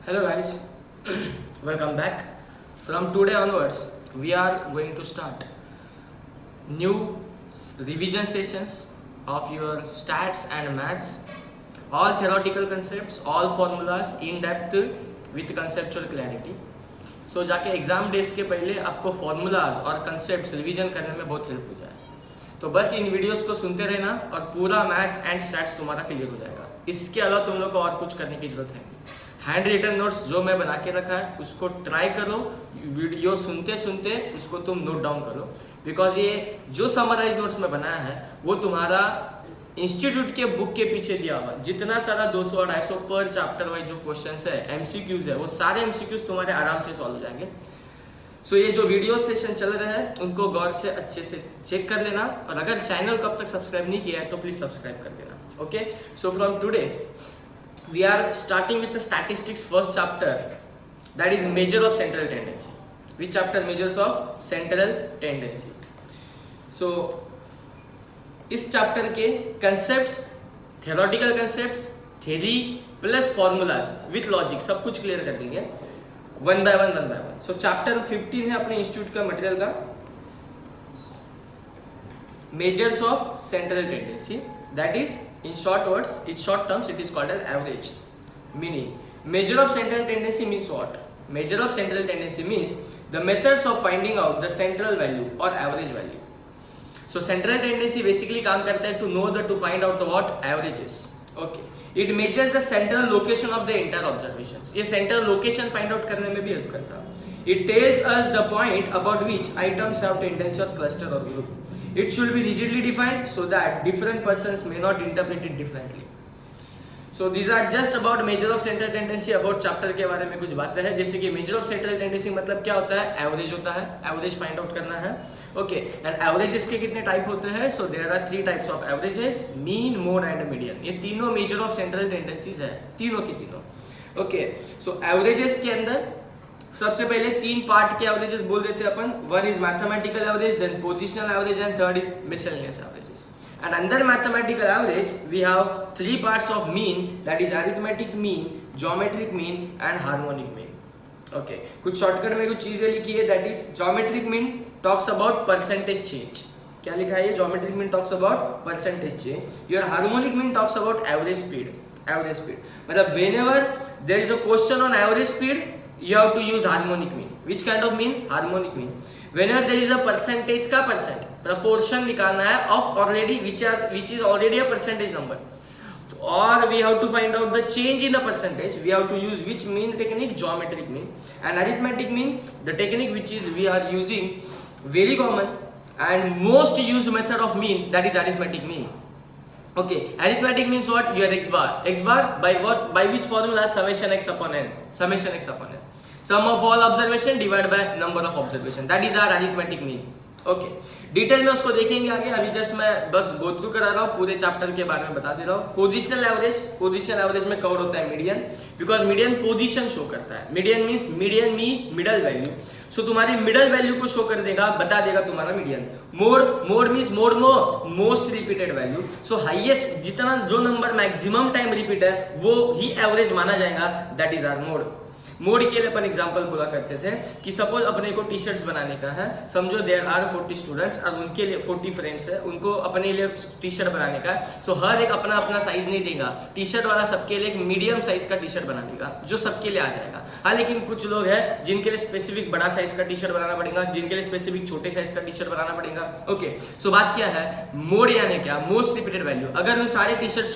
Hello guys, welcome back. From today onwards, we are going to start new revision sessions of your stats and maths. All theoretical concepts, all formulas in depth with conceptual clarity. So जाके exam days के पहले आपको formulas और concept revision करने में बहुत help हो जाए. तो बस इन वीडियोस को सुनते रहना और पूरा मैथ्स एंड स्टैट्स तुम्हारा क्लियर हो जाएगा. इसके अलावा तुम लोग को और कुछ करने की जरूरत है नहीं. हैंड रिटन नोट्स जो मैं बना के रखा है उसको ट्राई करो. वीडियो सुनते सुनते उसको तुम नोट डाउन करो, बिकॉज ये जो समराइज नोट्स में बनाया है वो तुम्हारा इंस्टीट्यूट के बुक के पीछे दिया हुआ. जितना सारा 200 और 250 पर चैप्टर वाइज जो क्वेश्चंस है, एमसीक्यूज है, वो सारे एमसीक्यूज तुम्हारे आराम से सॉल्व हो जाएंगे. सो ये जो वीडियो सेशन चल रहे हैं उनको गौर से अच्छे से चेक कर लेना, और अगर चैनल को अब तक सब्सक्राइब नहीं किया है तो प्लीज सब्सक्राइब कर देना. Okay, so from today we are starting with the statistics first chapter, that is measure of central tendency. Which chapter? Measures of central tendency. So इस चैप्टर के concepts, theoretical concepts, theory plus formulas with logic सब कुछ clear कर देंगे one by one. So chapter 15 है अपने institute का material का, measures of central tendency. That is, in short words, in short terms, it is called as average. Meaning, measure of central tendency means what? Measure of central tendency means the methods of finding out the central value or average value. So central tendency basically काम करता है to find out the what averages. Okay. It measures the central location of the entire observations. ये central location find out करने में भी help करता है. It tells us the point about which items have tendency or cluster or group. It should be rigidly defined so that different persons may not interpret it differently. So these are just about measure of central tendency. about chapter के बारे में कुछ बातें हैं, जैसे कि measure of central tendency मतलब क्या होता है? एवरेज होता है, एवरेज फाइंड आउट करना है. ओके, एंड एवरेजेस के कितने टाइप होते हैं? So there are 3 types of averages: mean, mode and median. ये तीनों मेजर ऑफ सेंट्रल टेंडेंसीज है, तीनों की तीनों. ओके, सो एवरेजेस के अंदर सबसे पहले 3 पार्ट के एवरेजेस बोल देते हैं अपन. One is mathematical average, then positional average and third is miscellaneous averages. And under mathematical average we have 3 parts of mean, that is arithmetic mean, geometric mean and harmonic mean. Okay, कुछ shortcut में कुछ चीजें लिखी है. that is geometric mean talks about percentage change. क्या लिखा है? geometric mean talks about percentage change. your harmonic mean talks about average speed. average speed मतलब whenever there is a question on average speed you have to use harmonic mean. which kind of mean? harmonic mean. whenever there is a percentage का percent proportion निकालना है of already which is already a percentage number, or we have to find out the change in the percentage, we have to use which mean technique? geometric mean. and arithmetic mean, the technique which is we are using very common and most used method of mean, that is arithmetic mean. Okay, arithmetic means what? Your x bar by what? By which formula? summation x upon n. Sum of all observation divided by number of observation. That is our arithmetic mean. Okay, detail में उसको देखेंगे आगे. अभी just मैं बस go through करा रहा हूँ, पूरे चैप्टर के बारे में बता दे रहा हूँ. पोजिशनल एवरेज में कवर होता है median, because median position show करता है. Median means median mean middle value. So तुम्हारी मिडल वैल्यू को शो कर देगा, बता देगा तुम्हारा median. Mode means most repeated value. सो हाईएस्ट जितना जो नंबर मैक्सिमम टाइम रिपीट है वो ही एवरेज माना जाएगा. That is our mode. Mode के लिए अपन एग्जांपल बोला करते थे कि सपोज अपने को टी शर्ट्स बनाने का है. समझो देयर आर 40 स्टूडेंट्स और उनके लिए 40 फ्रेंड्स है, उनको अपने लिए टी शर्ट बनाने का है. सो हर एक अपना अपना साइज नहीं देगा. टी शर्ट वाला सबके लिए एक मीडियम साइज का टी शर्ट बना देगा जो सबके लिए आ जाएगा. हाँ, लेकिन कुछ लोग हैं जिनके लिए स्पेसिफिक बड़ा साइज का टी शर्ट बनाना पड़ेगा, जिनके लिए स्पेसिफिक छोटे साइज का टी शर्ट बनाना पड़ेगा. ओके, सो बात क्या है? मोड यानी क्या? Most repeated value. अगर उन सारे टी शर्ट्स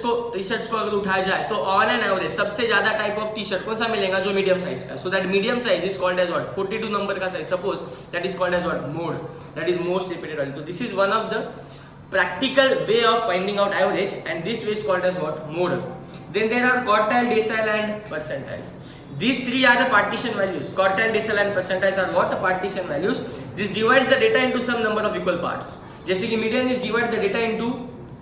को अगर उठाया जाए तो ऑन एन एवरेज सबसे ज्यादा टाइप ऑफ टी शर्ट कौन सा मिलेगा? जो मीडियम साइज का. So that medium size is called as what? 42 number का size suppose, that is called as what? Mode. That is most repeated value. तो this is one of the practical way of finding out average, and this way is called as what? mode. Then there are quartile, decile and percentile. These 3 are the partition values. Quartile, decile and percentiles are what? Partition values. This divides the data into some number of equal parts. जैसे कि median is divides the data into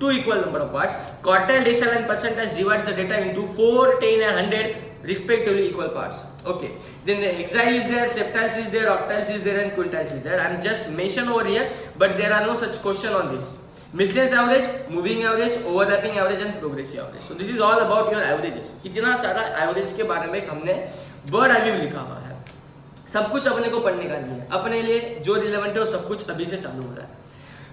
2 equal number of parts. Quartile, decile and percentile divides the data into 4, 10 and 100 respectively equal parts. Okay, then the hexile is there, septiles is there, octiles is there and quintiles is there. I am just mention over here, but there are no such question on this. Miscellaneous average, moving average, overlapping average and progressive average. So this is all about your averages. कितना सारा average के बारे में हमने word I लिखा हुआ है, सब कुछ अपने को पढ़ने का नहीं है, अपने लिए जो रिलेवेंट है वो सब कुछ अभी से चालू हो रहा है।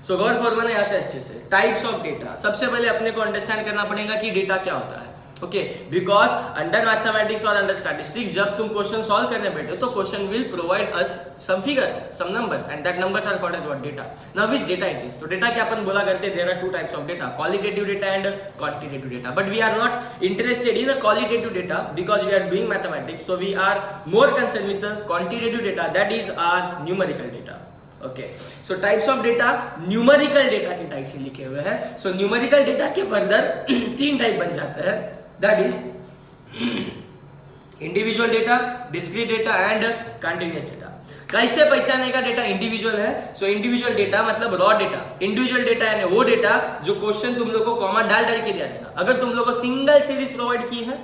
सो गौर फॉर्मूला यहाँ से अच्छे से। टाइप्स ऑफ डेटा, सबसे पहले अपने को अंडरस्टैंड करना पड़ेगा कि डेटा क्या होता है। ओके, बिकॉज अंडर मैथमेटिक्स और अंडर स्टैटिस्टिक्स जब तुम क्वेश्चन सॉल्व करने बैठे तो question will provide us some figures, some numbers and that numbers are called as what data. Now which data it is? तो डेटा क्या अपन बोला करते हैं, there are two types of data, qualitative data and quantitative data, but we are not interested in the qualitative data because we are doing mathematics, so we are more concern with the quantitative data, that is our numerical data. Okay, so types of data, numerical data के type से लिखे हुए हैं। So numerical data के further 3 type बन जाते हैं, that is individual data, discrete data and continuous data. कैसे पहचाने का डेटा इंडिविजुअल है? सो इंडिविजुअल डेटा मतलब रॉ डेटा। इंडिविजुअल डेटा यानी वो डेटा जो क्वेश्चन तुम लोग को कॉमा डाल के दिया जाएगा। अगर तुम लोग को सिंगल सीरीज प्रोवाइड की है,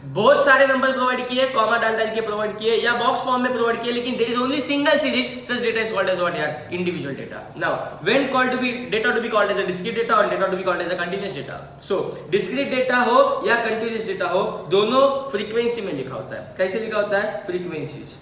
बहुत सारे नंबर प्रोवाइड किए, कॉमा डाल के प्रोवाइड किए या बॉक्स फॉर्म में प्रोवाइड किए, लेकिन there is only single series, such data is called as what यार? Individual data. Now when called to be data to be called as a discrete data और data to be called as a continuous data. So discrete data हो या continuous data हो, दोनों frequency में लिखा होता है। कैसे लिखा होता है? फ्रीक्वेंसीज।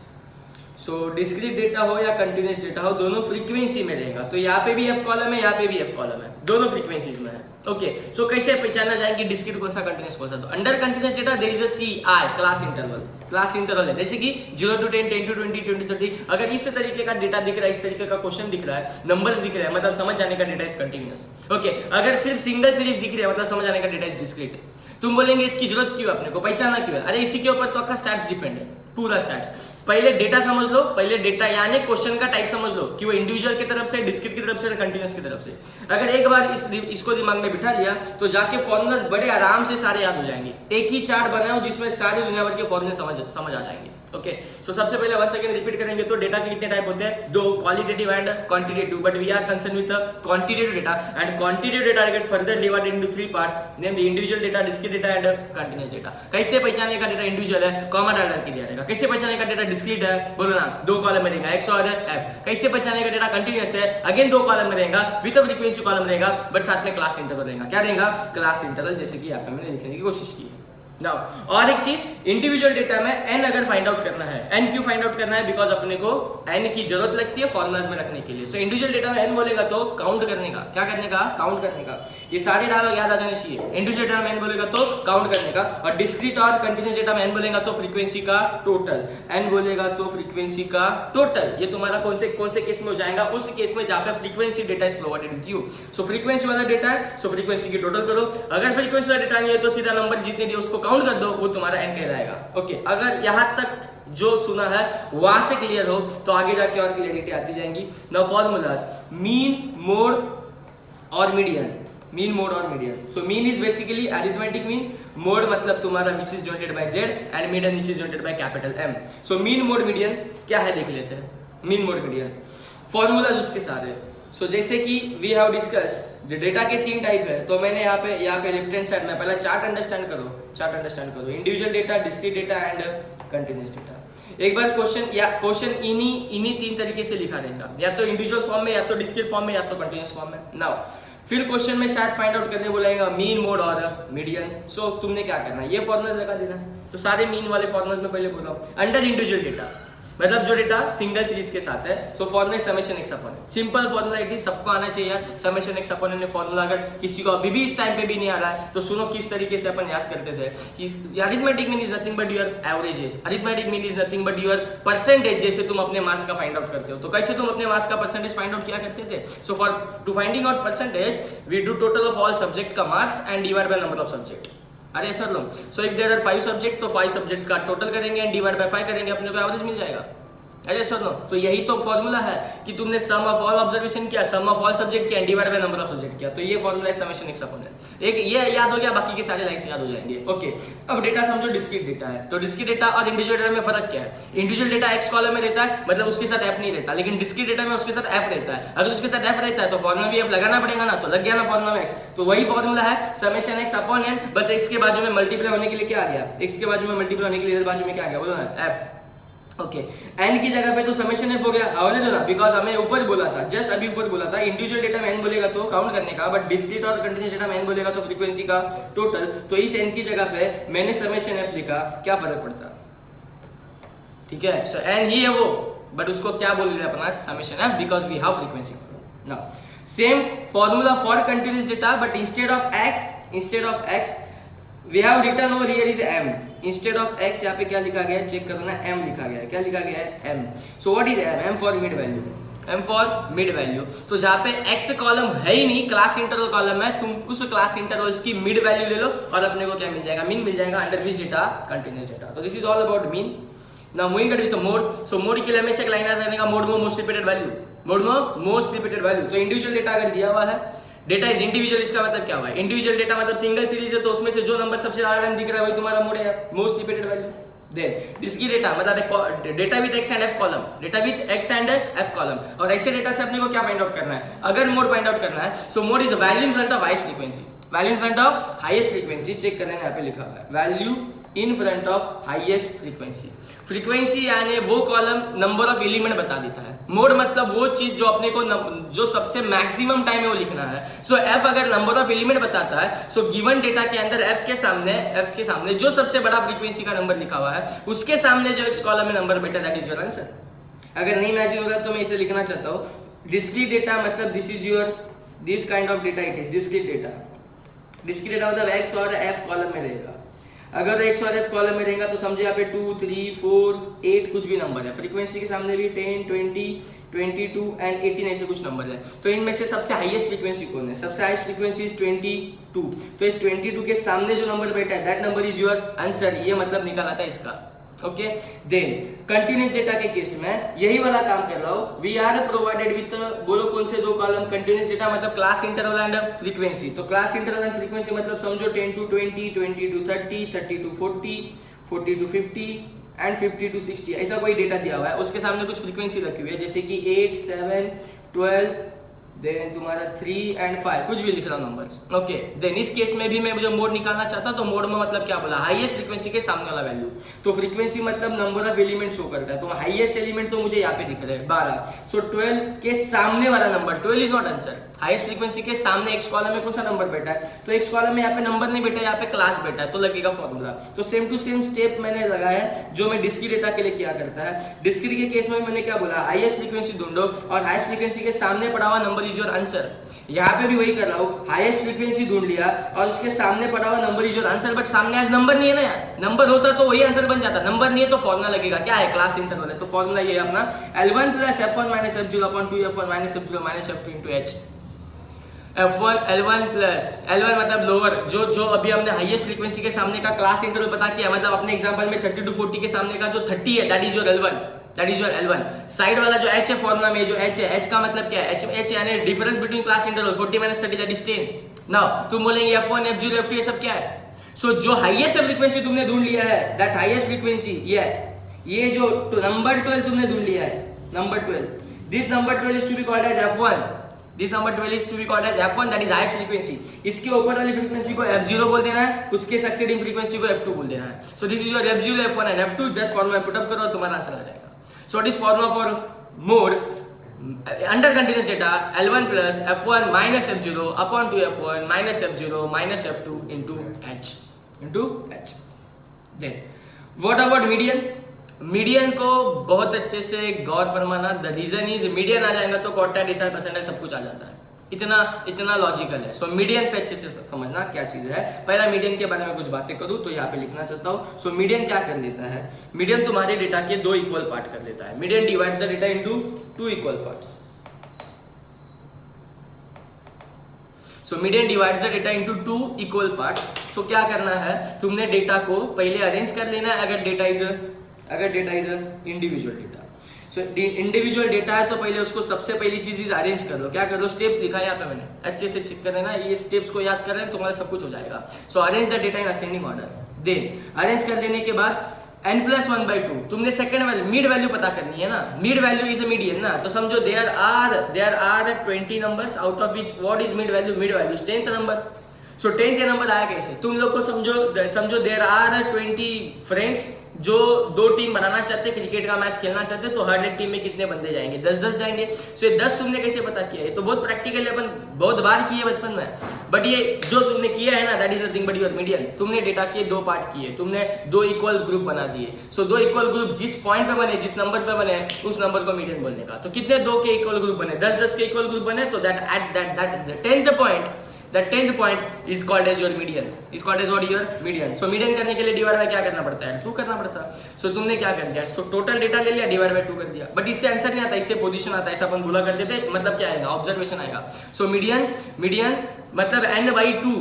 सो डिस्क्रीट डेटा हो या कंटीन्यूअस डेटा हो, दोनों फ्रीक्वेंसी में रहेगा। तो यहाँ पे भी एफ कॉलम है, यहाँ पे भी एफ कॉलम है, दोनों फ्रीक्वेंसीज में है। ओके, सो कैसे पहचाना जाएंगे डिस्क्रीट कौन सा, कंटीन्यूअस कौन सा? तो under continuous data there is a CI, class interval. Class interval है जैसे कि 0 to 10, 10 to 20, 20 to 30। अगर इस तरीके का डेटा दिख रहा है, इस तरीके का क्वेश्चन दिख रहा है, नंबर्स दिख रहे हैं, मतलब समझ जाने का डेटा इज कंटीन्यूअस। ओके, अगर सिर्फ सिंगल सीरीज दिख रही है, मतलब समझ जाने का डेटा इज डिस्क्रीट। तुम बोलेंगे इसकी जरूरत क्यों, अपने को पहचाना क्यों है? अरे इसी के ऊपर तो आपका स्टैट्स डिपेंड है, पूरा स्टैट्स। पहले डेटा समझ लो, पहले डेटा यानी क्वेश्चन का टाइप समझ लो कि वो इंडिविजुअल की तरफ से, डिस्क्रीट की तरफ से, कंटीन्यूअस की तरफ से। अगर एक बार इसको दिमाग में बिठा लिया तो जाके फॉर्मूलाज बड़े आराम से सारे याद हो जाएंगे। एक ही चार्ट बनाओ जिसमें सारे दुनिया भर के फॉर्मूले समझ आ जाएंगे। ओके, सो सबसे पहले 1 सेकंड रिपीट करेंगे। तो डेटा के कितने टाइप होते हैं? 2, qualitative and quantitative, but we are concern with the quantitative data and quantitative data get further divided into 3 parts, namely individual data, discrete data and continuous data. कैसे पहचाने का data individual है? Comma डाल के दिया जाएगा। कैसे पहचाने का डेटा डिस्क्रीट है? बोलो ना, 2 कॉलम में रहेगा, X और F। कैसे पहचाने का डेटा कंटीन्यूअस है? अगेन 2 कॉलम में रहेगा, विद अ फ्रीक्वेंसी कॉलम रहेगा, बट साथ में क्लास इंटरवल रहेगा। क्या रहेगा? क्लास इंटरवल, जैसे कि यहाँ पे मैंने लिखने की कोशिश की है। Now, और एक चीज, इंडिविजुअल डेटा में n अगर फाइंड आउट करना है, n क्यों फाइंड आउट करना है? बिकॉज अपने को n की जरूरत लगती है फॉर्मूलाज में रखने के लिए। सो इंडिविजुअल डेटा में n बोलेगा तो काउंट करने का, क्या करने का? काउंट करने का। ये सारे डायलॉग याद आ जाने चाहिए। इंडिविजुअल डेटा में n बोलेगा तो काउंट करने का, और डिस्क्रीट और कंटीन्यूअस डेटा में n बोलेगा तो फ्रीक्वेंसी का टोटल, n बोलेगा तो फ्रीक्वेंसी का टोटल। ये तुम्हारा कौन से केस में हो जाएगा? उस केस में जहां पे frequency data is provided with you. So frequency वाला डेटा है, सो फ्रीक्वेंसी की टोटल करो। अगर फ्रीक्वेंसी वाला डेटा नहीं है तो सीधा नंबर जितने दिए उसको काउंट कर दो, वो तुम्हारा n कहलाएगा। ओके, अगर यहां तक जो सुना है वहां से क्लियर हो तो आगे जाके और क्लियरिटी आती जाएंगी। नाउ फॉर्मूलाज, मीन, मोड और मीडियन। मीन, मोड और median. So mean is basically arithmetic mean, mode मतलब तुम्हारा which is denoted by z and median which is denoted by capital M। So mean, mode, median क्या है देख लेते हैं। Mean, mode, median formulas उसके सारे। सो जैसे कि वी हैव डिस्कस डेटा के 3 टाइप है, तो मैंने यहाँ पे लेफ्ट हैंड साइड में पहला चार्ट अंडरस्टैंड करो, individual data, discrete data and continuous data. एक बार क्वेश्चन इन्हीं 3 तरीके से लिखा रहेगा, या तो इंडिविजुअल फॉर्म में, या तो डिस्क्रीट फॉर्म में, या तो कंटीन्यूअस फॉर्म में। नाउ फिर क्वेश्चन में शायद फाइंड आउट करने बोलेगा मीन, मोड और मीडियन। सो तुमने क्या करना है? ये फॉर्मूला लगा देना है। तो सारे मीन वाले फॉर्मूला में पहले बोला अंडर इंडिविजुअल डेटा, मतलब जो डेटा सिंगल सीरीज के साथ है। So formula summation x upon n, simple formula it is, सबको आना चाहिए summation x upon n formula. अगर किसी को अभी भी इस टाइम पे भी नहीं आ रहा है तो सुनो किस तरीके से अपन याद करते थे कि arithmetic mean is nothing but your averages, arithmetic mean is nothing but your percentage. जैसे तुम अपने मार्क्स का फाइंड आउट करते हो, तो कैसे तुम अपने मार्क्स का परसेंटेज फाइंड आउट किया करते थे? So for to finding out percentage we do total of all subject का marks and divide by number of subject. अरे सर लो, so if there are 5 subject तो 5 सब्जेक्ट्स का टोटल करेंगे एंड डिवाइड बाय 5 करेंगे, अपने को एवरेज मिल जाएगा। अरे सुनो, तो यही तो फॉर्मूला है कि तुमने सम ऑफ ऑल ऑब्जर्वेशन किया, सम ऑफ ऑल सब्जेक्ट किया, divide by number of subject किया, तो ये फॉर्मूला है समेशन एक्स अपॉन n। एक ये याद हो गया, बाकी के सारे लाइन्स याद हो जाएंगे। ओके, अब डेटा समझो डिस्क्रीट डेटा है, तो डिस्क्रीट डेटा और इंडिविजुअल डेटा में फर्क क्या है? इंडिविजुअल डेटा x कॉलम में रहता है, मतलब उसके साथ f नहीं रहता, लेकिन डिस्क्रीट डेटा में उसके साथ f रहता है। अगर उसके साथ f रहता है तो फॉर्मूला भी f लगाना पड़ेगा ना, तो लग गया ना फॉर्मूला में x। तो वही फॉर्मूला है समेशन एक्स अपॉन n, बस x के बाजू में मल्टीप्लाई होने के लिए क्या आ गया? x के बाजू में मल्टीप्लाई होने के लिए इधर बाजू में क्या आ गया? बोलो ना f। ओके एन की जगह पे तो समेशन एफ हो गया, होने दो ना, बिकॉज हमें ऊपर बोला था, जस्ट अभी ऊपर बोला था इंडिविजुअल डेटा में एन बोलेगा तो काउंट करने का, बट डिस्क्रीट और कंटीन्यूअस डेटा में एन बोलेगा तो फ्रीक्वेंसी का टोटल, तो इस एन की जगह पे मैंने समेशन एफ लिखा, क्या फर्क पड़ता, ठीक है। सो एन ही है वो, बट उसको क्या बोल रहे अपना summation f, because we have frequency. Now same formula for continuous data, but instead of x we have written over here is m, instead of x यहाँ पे क्या लिखा गया है, चेक करो ना, m लिखा गया है, क्या लिखा गया है, m। so what is m? m for mid value, m for mid value। तो जहाँ पे x कॉलम है ही नहीं, क्लास इंटरवल कॉलम है, तुम उस क्लास इंटरवल्स की मिड वैल्यू ले लो और अपने को क्या मिल जाएगा, मीन मिल जाएगा, under which data, continuous data. तो this is all about mean. Now moving ahead with mode. So mode के लिए हमेशा एक लाइन याद रखने का, मोड में मोस्ट रिपीटेड वैल्यू, मोड में मोस्ट रिपीटेड वैल्यू। तो इंडिविजुअल डेटा अगर दिया हुआ है, डेटा इज इंडिविजुअल, इसका मतलब क्या हुआ है, इंडिविजुअल डेटा मतलब सिंगल सीरीज है, तो उसमें से जो नंबर सबसे ज्यादा टाइम दिख रहा है वही तुम्हारा मोड है, most repeated value. Then discrete data मतलब data with X and F column, data with X and F column, और ऐसे डेटा से अपने को क्या फाइंड आउट करना है, अगर मोड फाइंड आउट करना है, so mode is value in front of highest frequency, value in front of highest frequency, check करने यहाँ पे लिखा हुआ है, value in front of highest frequency. Frequency यानी वो कॉलम नंबर ऑफ एलिमेंट बता देता है, मोड मतलब वो चीज जो अपने को जो सबसे मैक्सिमम टाइम है वो लिखना है। सो एफ अगर नंबर ऑफ एलिमेंट बताता है, सो गिवन डेटा के अंदर एफ के सामने जो सबसे बड़ा फ्रीक्वेंसी का नंबर लिखा हुआ है, उसके सामने जो एक्स कॉलम में नंबर बेटा, दैट इज योर आंसर। अगर नहीं इमेजिन होगा तो मैं इसे लिखना चाहता हूँ, डिस्क्रीट डेटा मतलब this is your, this kind of data it is discrete data. Discrete data मतलब एक्स और एफ कॉलम में रहेगा, अगर एक्स और एफ कॉलम में रहेगा तो समझे यहाँ पे 2, 3, 4, 8 कुछ भी नंबर है, फ्रीक्वेंसी के सामने भी 10, 20, 22 एंड 18 ऐसे कुछ नंबर है। तो इनमें से सबसे हाईएस्ट फ्रीक्वेंसी कौन है, सबसे हाईएस्ट फ्रीक्वेंसी इज 22, तो इस 22 के सामने जो नंबर बैठा है that number is your answer, ये मतलब निकाला था इसका। ओके देन कंटिन्यूअस डेटा के केस में यही वाला काम कर रहा हूं, वी आर प्रोवाइडेड विथ, बोलो कौन से दो कॉलम, कंटिन्यूअस डेटा मतलब क्लास इंटरवल एंड फ्रीक्वेंसी। तो क्लास इंटरवल एंड फ्रीक्वेंसी मतलब समझो 10 to 20, 20 to 30, 30 to 40, 40 to 50 and 50 to 60, ऐसा कोई डेटा दिया हुआ है, उसके सामने कुछ फ्रीक्वेंसी रखी हुई है, जैसे कि 8, 7, 12, देन तुम्हारा 3 एंड 5, कुछ भी लिख रहा हूं नंबर्स। ओके देन इस केस में भी मैं मुझे मोड निकालना चाहता, तो मोड में मतलब क्या बोला, हाईएस्ट फ्रीक्वेंसी के सामने वाला वैल्यू। तो फ्रीक्वेंसी मतलब नंबर ऑफ एलिमेंट शो करता है, तो हाईएस्ट एलिमेंट तो मुझे यहाँ पे दिख रहा है 12, सो 12 के सामने वाला number, 12 is not answer, highest frequency के सामने एक्स कॉलम में कौन सा नंबर बैठा है, तो एक्स कॉलम में यहाँ पे नंबर नहीं बैठा है, यहाँ पे क्लास बैठा है, तो लगेगा फॉर्मूला। तो सेम टू सेम स्टेप मैंने लगाया है जो मैं डिस्क्रीट डेटा के लिए किया करता है। डिस्क्रीट के केस में मैंने क्या बोला, हाईएस्ट फ्रीक्वेंसी ढूंढो और हाईएस्ट फ्रीक्वेंसी के सामने पड़ा हुआ नंबर इज योर आंसर। यहाँ पे भी वही कर रहा हूँ, हाईएस्ट फ्रीक्वेंसी ढूंढ लिया और उसके सामने पड़ा हुआ number is your answer, but सामने आज नंबर नहीं है ना यार, नंबर होता तो वही आंसर बन जाता, नंबर नहीं है तो फॉर्मूला लगेगा, क्या है, क्लास इंटरवल है, तो फॉर्मूला ये है अपना L1 plus F1 minus F0 upon 2 F1 minus F0 minus F2 into H। F1 L1 plus L1 मतलब लोअर, जो अभी हमने हाईएस्ट फ्रीक्वेंसी के सामने का क्लास इंटरवल पता किया, मतलब अपने एग्जांपल में 30 to 40 के सामने का जो 30 है that is your L1, that is your L1। Side वाला जो H है फॉर्मूला में, जो H है, H का मतलब क्या है, H यानी difference between class interval 40 minus 30 that is 10। Now तुम बोलेंगे F1 F0 F2 ये सब क्या है, सो जो हाईएस्ट फ्रीक्वेंसी तुमने ढूंढ लिया है दैट हाईएस्ट फ्रीक्वेंसी ये जो नंबर 12 तुमने ढूंढ लिया है, number 12, this number 12 is to be called as F1, this number 12 is to be called as F1 that is highest frequency. इसके ऊपर वाली फ्रीक्वेंसी को F0 बोल देना है, उसके सक्सीडिंग फ्रीक्वेंसी को F2 बोल देना है। So this is your F0 F1 and F2, just formula put up करो तुम्हारा आंसर आ जाएगा। So this formula for mode under continuous data L1 plus F1 minus F0 upon 2 F1 minus F0 minus F2 into H। Then what about median? Median को बहुत अच्छे से गौर फरमाना, the reason is median आ जाएगा तो quartile, decile, percentile सब कुछ आ जाता है, इतना लॉजिकल है। सो मीडियन पे अच्छे से समझना क्या चीज है। पहला मीडियन के बारे में कुछ बातें करूं तो यहाँ पे लिखना चाहता हूँ। सो मीडियन क्या कर देता है, मीडियन तुम्हारे डेटा के 2 इक्वल पार्ट कर देता है। Median divides the data into 2 equal parts. So median divides the data into 2 equal parts. So क्या करना है, तुमने डेटा को पहले अरेंज कर लेना है, अगर data is individual data. So individual data है तो पहले उसको सबसे पहली चीज अरेंज कर लो। क्या कर लो, स्टेप्स लिखा है यहाँ पे मैंने, अच्छे से चेक कर लेना, ये स्टेप्स को याद कर लेना, तुम्हारा सब कुछ हो जाएगा। So arrange the data in ascending order. Then arrange कर लेने के बाद n+1/2 तुमने सेकंड वैल्यू मिड वैल्यू पता करनी है ना, mid value is a median ना, तो समझो there are 20 numbers out of which what is mid value, mid value 10th number. So 10th ये नंबर आया कैसे? तुम लोग को समझो देयर आर 20 फ्रेंड्स जो 2 टीम बनाना चाहते हैं, क्रिकेट का मैच खेलना चाहते हैं, तो हर एक टीम में कितने बंदे जाएंगे? 10-10 जाएंगे। सो ये 10 तुमने कैसे पता किया? ये तो बहुत प्रैक्टिकली अपन बहुत बार किए बचपन में, बट ये जो तुमने किया है ना, that is nothing but your median. तुमने डेटा के 2 पार्ट किए, तुमने 2 इक्वल ग्रुप बना दिए। सो 2 इक्वल ग्रुप जिस पॉइंट पे बने, जिस नंबर पे बने, उस नंबर को मीडियन बोलने का। तो कितने 2 के इक्वल ग्रुप बने? 10-10 के इक्वल ग्रुप बने, तो that at that 10th point is called as your median, is called as what? Your median. So median करने के लिए डिवाइड बाय क्या करना पड़ता है? 2 करना पड़ता है। सो तुमने क्या कर दिया? सो टोटल डेटा ले लिया, डिवाइड बाय 2 कर दिया। बट इससे आंसर नहीं आता, इससे पोजीशन आता है, ऐसा अपन बोला करते थे। मतलब क्या आएगा? ऑब्जर्वेशन आएगा। सो मीडियन मतलब n/2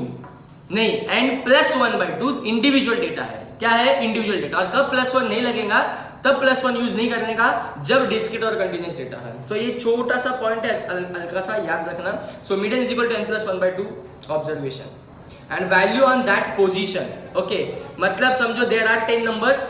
नहीं, n+1/2 इंडिविजुअल डेटा है। क्या है? Individual data. और कब +1 नहीं लगेगा? तब +1 यूज नहीं करने का जब डिस्क्रीट और कंटिन्यूअस डेटा है। तो ये छोटा सा पॉइंट है, हल्का सा याद रखना। So median is equal to n+1/2 observation and value on that position. Okay, मतलब समझो there are 10 numbers,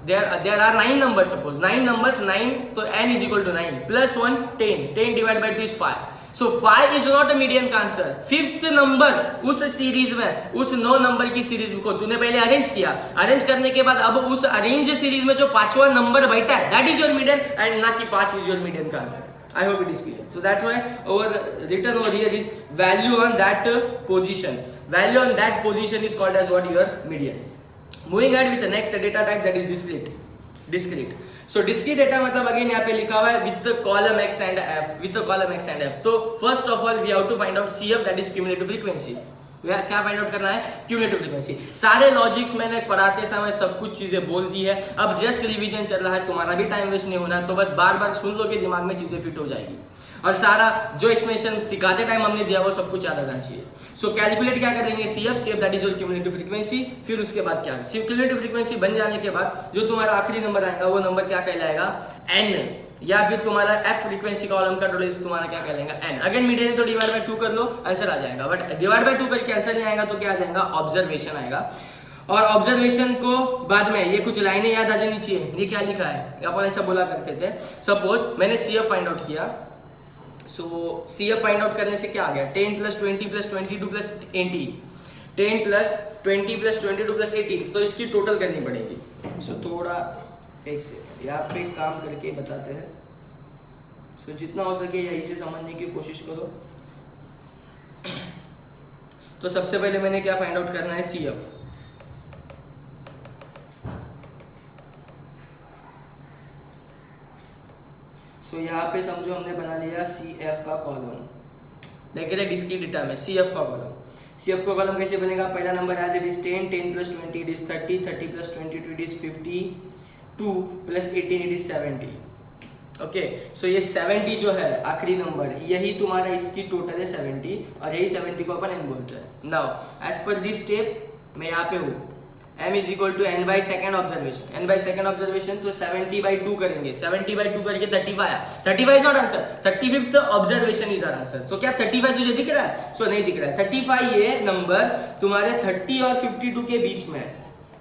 there are 9 numbers, suppose 9 numbers, 9 तो n is equal to 9 +1 10 divide by 2 is 5। So 5 is not a median का answer. 5th number उस series में, उस 9 number की series को तूने पहले अरेंज किया, अरेंज करने के बाद अब उस अरेंज सीरीज में जो 5वां नंबर बैठा है, that is your median, and ना कि 5 इज योर मीडियन का answer. I hope it is clear. So that's why our written over here is value on that position. Value on that position is called as what? Your median. Moving ahead with the next data type, that is discrete. So discrete data मतलब again यहाँ पे लिखा हुआ है with the column x and f. तो first of all we have to find out CF, that is cumulative frequency. क्या find out करना है? Cumulative frequency. सारे लॉजिक्स मैंने पढ़ाते समय सब कुछ चीजें बोल दी है। अब जस्ट रिवीजन चल रहा है, तुम्हारा भी टाइम वेस्ट नहीं होना है, तो बस बार बार सुन लोगे, दिमाग में चीजें फिट हो जाएगी। और सारा जो एक्सप्लेनेशन सिखाते टाइम हमने दिया वो सब कुछ याद रहना चाहिए। सो कैलकुलेट क्या करेंगे? CF that is your cumulative frequency. फिर उसके बाद क्या? क्यूमुलेटिव फ्रीक्वेंसी बन जाने के बाद जो तुम्हारा आखिरी नंबर आएगा वो नंबर क्या कहलाएगा? n, या फिर तुम्हारा f फ्रीक्वेंसी कॉलम का टोटल तुम्हारा क्या कहलाएगा? n। अगेन मीडियन है तो डिवाइड बाय 2 कर लो, आंसर आ जाएगा। बट डिवाइड बाय 2 करके आंसर नहीं आएगा तो क्या आ जाएगा? ऑब्जर्वेशन आएगा। और ऑब्जर्वेशन को बाद में ये कुछ लाइनें याद आ जानी चाहिए। ये क्या लिखा है? अपन ऐसा बोला करते थे, सपोज मैंने CF फाइंड आउट किया। सो CF फाइंड आउट करने से क्या आ गया? 10 + 20 + 22 + 80, 10 + 20 + 22 + 80, तो इसकी टोटल करनी पड़ेगी। सो थोड़ा एक सेकंड यहाँ पे काम करके बताते हैं। सो जितना हो सके यही से समझने की कोशिश करो। तो सबसे पहले मैंने क्या फाइंड आउट करना है? CF। सो यहाँ पे समझो हमने बना लिया CF का कॉलम। देखिए डिस्क्रीट डेटा में CF का कॉलम कैसे बनेगा? पहला number as it is 10 + 20 it is 30 + 22 it is 52 + 18 it is 70। Okay, so ये 70 जो है आखिरी नंबर, यही तुम्हारा इसकी टोटल है 70, और यही 70 को अपन n बोलते हैं। नाउ एज पर दिस स्टेप मैं यहाँ पे हूँ, m is equal to n/2 observation, तो 70/2 करेंगे। 70/2 करके 35 आया। 35 is not answer, 35th observation is our answer. So क्या 35 तुझे दिख रहा है? सो नहीं दिख रहा है। 35 ये नंबर तुम्हारे 30 और 52 के बीच में है।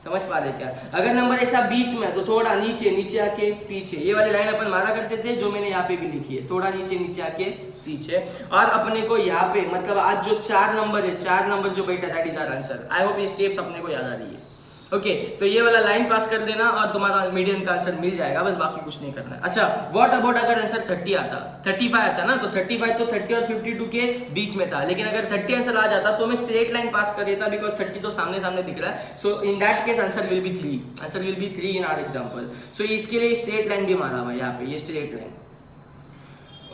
समझ पा रहे क्या? अगर नंबर ऐसा बीच में तो थोड़ा नीचे आके पीछे, ये वाली लाइन अपन मारा करते थे जो मैंने यहाँ पे भी लिखी है, थोड़ा नीचे आके पीछे। और अपने को यहाँ पे मतलब आज जो 4 नंबर है, 4 नंबर जो बैठा that is our answer. I hope ये स्टेप्स अपने को याद आ रही है। ओके, तो ये वाला लाइन पास कर देना और तुम्हारा मीडियन का आंसर मिल जाएगा, बस बाकी कुछ नहीं करना है। अच्छा, व्हाट अबाउट अगर आंसर 30 आता, 35 आता ना, तो 35 तो 30 और 52 के बीच में था, लेकिन अगर 30 आंसर आ जाता तो मैं स्ट्रेट लाइन पास कर देता, बिकॉज 30 तो सामने दिख रहा है। So in that case answer will be 3 in our example. So इसके लिए स्ट्रेट लाइन भी मारा हुआ है यहाँ पे, ये straight line.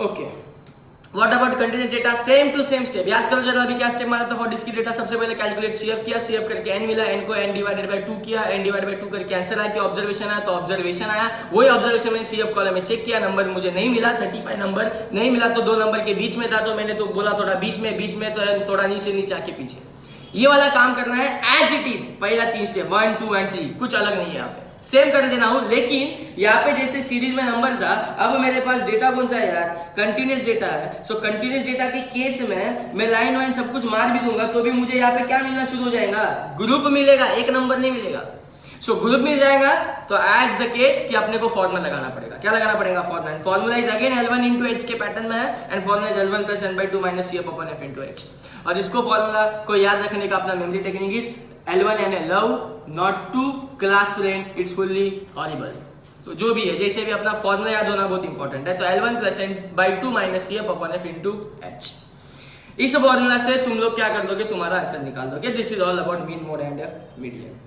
Okay, what about continuous data? Same to same step. याद करो जरा अभी क्या स्टेप मारा था फॉर डिस्क्रीट डेटा। सबसे पहले कैलकुलेट CF किया, CF करके n मिला, n को n डिवाइडेड बाय 2 किया, n डिवाइडेड बाय 2 करके आंसर आया कि ऑब्जर्वेशन आया, तो ऑब्जर्वेशन आया। वही ऑब्जर्वेशन मैंने CF कॉलम में चेक किया, नंबर मुझे नहीं मिला, 35 नंबर नहीं मिला, तो 2 नंबर के बीच में था, तो मैंने तो बोला थोड़ा बीच में तो थोड़ा नीचे आके पीछे। ये वाला काम करना है एज इट इज, पहला 3 स्टेप 1 2 एंड 3, कुछ अलग नहीं है यहाँ पे, सेम कर देना हूं। लेकिन यहाँ पे जैसे सीरीज में नंबर था, अब मेरे पास डेटा कौन सा है यार? कंटिन्यूअस डेटा है। सो कंटिन्यूअस डेटा के केस में मैं लाइन वाइन सब कुछ मार भी दूंगा तो भी मुझे यहाँ पे क्या मिलना शुरू हो जाएगा? ग्रुप मिलेगा, एक नंबर नहीं मिलेगा। सो ग्रुप मिल जाएगा तो एज द केस कि अपने को फॉर्मूला लगाना पड़ेगा। क्या लगाना पड़ेगा? Formula is again L1 into H के पैटर्न में है and formula is L1 plus n/2 minus CF upon F into H. और इसको फॉर्मूला को याद रखने का अपना memory technique is L1 and love not to class friend, it's fully horrible। तो जो भी है, जैसे भी अपना फॉर्मूला याद होना बहुत इंपॉर्टेंट है। तो L1 plus n/2 minus CF upon F into H. इस फॉर्मूला से तुम लोग क्या कर दोगे? तुम्हारा आंसर निकाल दोगे। This is all about mean, mode and median.